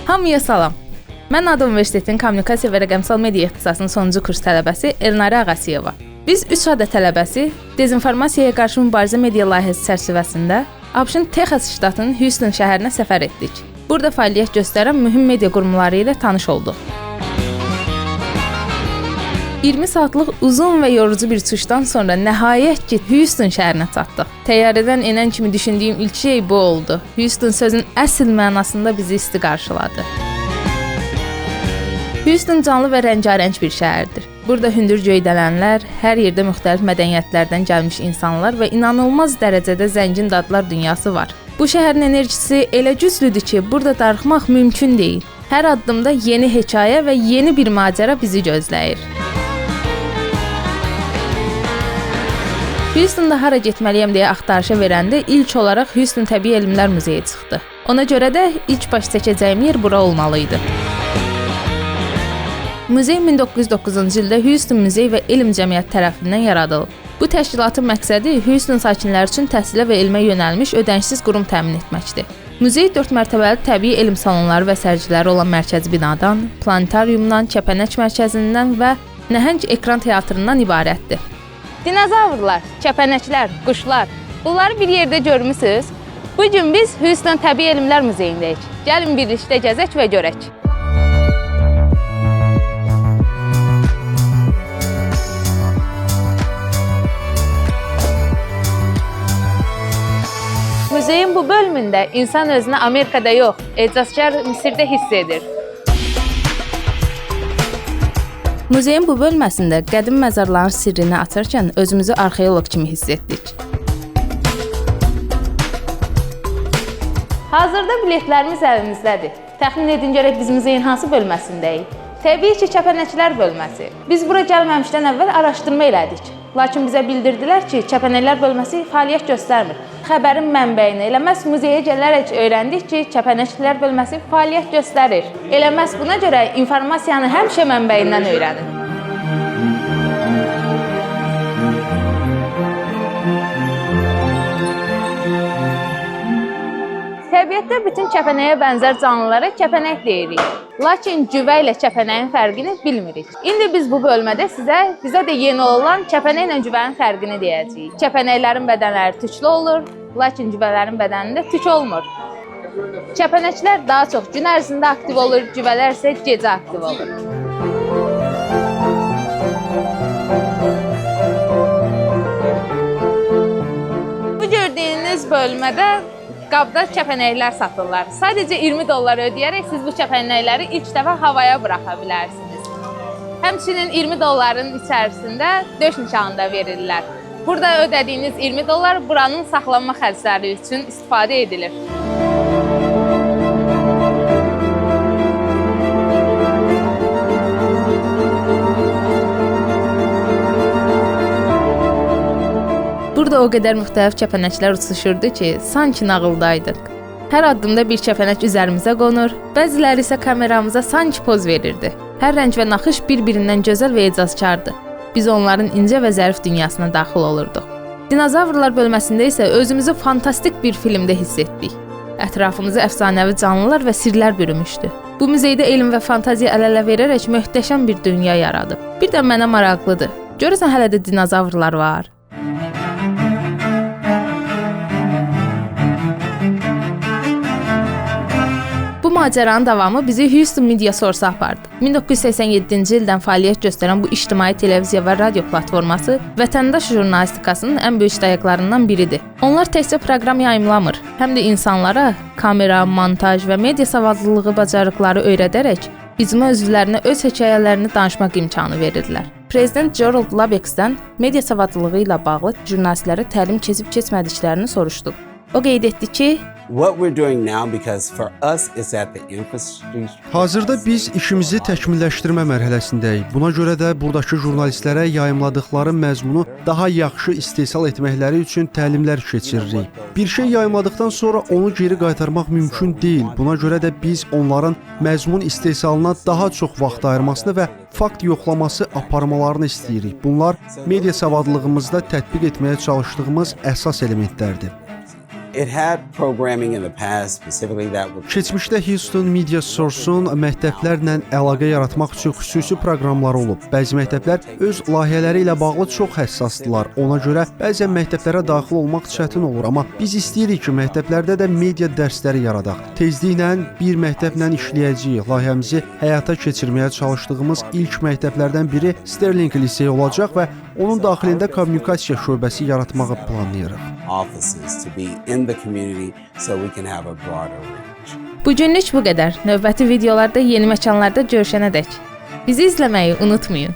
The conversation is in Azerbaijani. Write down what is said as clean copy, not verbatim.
Hamıya salam. Mən ADA Universitetinin Kommunikasiya və Rəqəmsal Media ixtisasının sonuncu kurs tələbəsi Elnarə Ağasiyeva. Biz 3 ADA tələbəsi dezinformasiyaya qarşı mübarizə media layihəsi çərçivəsində ABŞ-ın Texas ştatının Houston şəhərinə səfər etdik. Burada fəaliyyət göstərən mühüm media qurumları ilə tanış olduq. 20 saatlıq uzun və yorucu bir uçuşdan sonra nəhayət ki, Houston şəhərinə çatdıq. Təyyarədən enən kimi düşündüyüm ilk şey bu oldu. Houston sözün əsl mənasında bizi isti qarşıladı. Houston canlı və rəngarəng bir şəhərdir. Burada hündür göydələnlər, hər yerdə müxtəlif mədəniyyətlərdən gəlmiş insanlar və inanılmaz dərəcədə zəngin dadlar dünyası var. Bu şəhərin enerjisi elə güclüdür ki, burada darıxmaq mümkün deyil. Hər addımda yeni hekayə və yeni bir macəra bizi gözləyir. Houstonda hara getməliyəm deyə axtarışa verəndə ilk olaraq Houston Təbii Elmlər Muzeyi çıxdı. Ona görə də ilk baş çəkəcəyim yer bura olmalı idi. Muzey 1909-cu ildə Houston Muzey və Elm Cəmiyyəti tərəfindən yaradılıb. Bu təşkilatın məqsədi Houston sakinləri üçün təhsilə və elmə yönəlmiş ödənişsiz qurum təmin etməkdir. Muzey 4 mərtəbəli təbii elm salonları və sərgiləri olan mərkəzi binadan, planetariumdan, kəpənək mərkəzindən və nəhəng ekran teatrından ibarətdir. Dinozavrlar, kəpənəklər, quşlar, bunları bir yerdə görmüsünüz? Bu gün biz Houston Təbii Elmlər Muzeyindəyik. Gəlin birlikdə gəzək və görək. Muzeyin bu bölümündə insan özünü Amerikada yox, ecazkar Misirdə hiss edir. Muzeyin bu bölməsində qədim məzarların sirrini açarkən özümüzü arxeoloq kimi hiss etdik. Hazırda biletlərimiz əlimizdədir. Təxmin edin görək biz muzeyin hansı bölməsindəyik? Təbii ki, kəpənəklər bölməsi. Biz bura gəlməmişdən əvvəl araşdırma elədik. Lakin bizə bildirdilər ki, kəpənəklər bölməsi fəaliyyət göstərmir. Xəbərin mənbəyini elə məhz muzeyə gələrək öyrəndik ki, kəpənəklər bölməsi fəaliyyət göstərir. Elə məhz buna görə informasiyanı həmişə mənbəyindən öyrənin. Təbiətdə bütün kəpənəyə bənzər canlılara kəpənək deyirik. Lakin cüvə ilə kəpənəyin fərqini bilmirik. İndi biz bu bölmədə bizə də yeni olan kəpənəklə cüvənin fərqini deyəcəyik. Kəpənəklərin bədənləri tüklü olur, lakin cüvələrin bədənində tük olmur. Kəpənəklər daha çox gün ərzində aktiv olur, cüvələr isə gecə aktiv olur. Bu gördüyünüz bölmədə qabda kəpənəklər satırlar. Sadəcə $20 ödəyərək siz bu kəpənəkləri ilk dəfə havaya buraxa bilərsiniz. Həmçinin $20-ın içərisində döş nişanı da verirlər. Burada ödədiyiniz $20 buranın saxlanma xərcləri üçün istifadə edilir. Burada o qədər müxtəlif kəpənəklər uçuşurdu ki, sanki nağıldaydıq. Hər addımda bir kəpənək üzərimizə qonur, bəziləri isə kameramıza sanki poz verirdi. Hər rəng və naxış bir-birindən gözəl və ecazkardı. Biz onların incə və zərif dünyasına daxil olurduq. Dinozavrlar bölməsində isə özümüzü fantastik bir filmdə hiss etdik. Ətrafımızı əfsanəvi canlılar və sirlər bürümüşdü. Bu muzeydə elm və fantaziya əl-ələ verərək möhtəşəm bir dünya yaradıb. Bir də mənə maraqlıdır. Görürsən hələ də dinozavrlar var. Bu macəranın davamı bizi Houston Media Source-a apardı. 1987-ci ildən fəaliyyət göstərən bu ictimai televiziya və radio platforması vətəndaş jurnalistikasının ən böyük dayaqlarından biridir. Onlar təkcə proqram yayımlamır, həm də insanlara kamera, montaj və media savadlılığı bacarıqları öyrədərək icma üzvlərinə öz hekayələrini danışmaq imkanı verirlər. Prezident Gerald Labeksdən media savadlılığı ilə bağlı jurnalistlərə təlim keçib-keçmədiklərini soruşduq. O qeyd etdi ki, hazırda biz işimizi təkmilləşdirmə mərhələsindəyik. Buna görə də buradakı jurnalistlərə yayımladıqları məzmunu daha yaxşı istehsal etməkləri üçün təlimlər keçiririk. Bir şey yayımladıqdan sonra onu geri qaytarmaq mümkün deyil. Buna görə də biz onların məzmun istehsalına daha çox vaxt ayırmasını və fakt yoxlaması aparmalarını istəyirik. Bunlar media savadlılığımızda tətbiq etməyə çalışdığımız əsas elementlərdir. It had programming in the past specifically that would Keçmişdə Houston Media Source-un məktəblərlə əlaqə yaratmaq üçün xüsusi proqramları olub. Bəzi məktəblər öz layihələri ilə bağlı çox həssasdırlar. Ona görə bəzən məktəblərə daxil olmaq çətin olur, amma biz istəyirik ki, məktəblərdə də media dərsləri yaradaq. Tezliklə bir məktəblə işləyəcəyik. Layihəmizi həyata keçirməyə çalışdığımız ilk məktəblərdən biri Sterling liseyi olacaq və onun daxilində kommunikasiya şöbəsi yaratmağı planlayırıq. offices to be in the community so we can have a broader reach. Bu günlük bu qədər. Növbəti videolarda yeni məkanlarda görüşənədək bizi izləməyi unutmayın.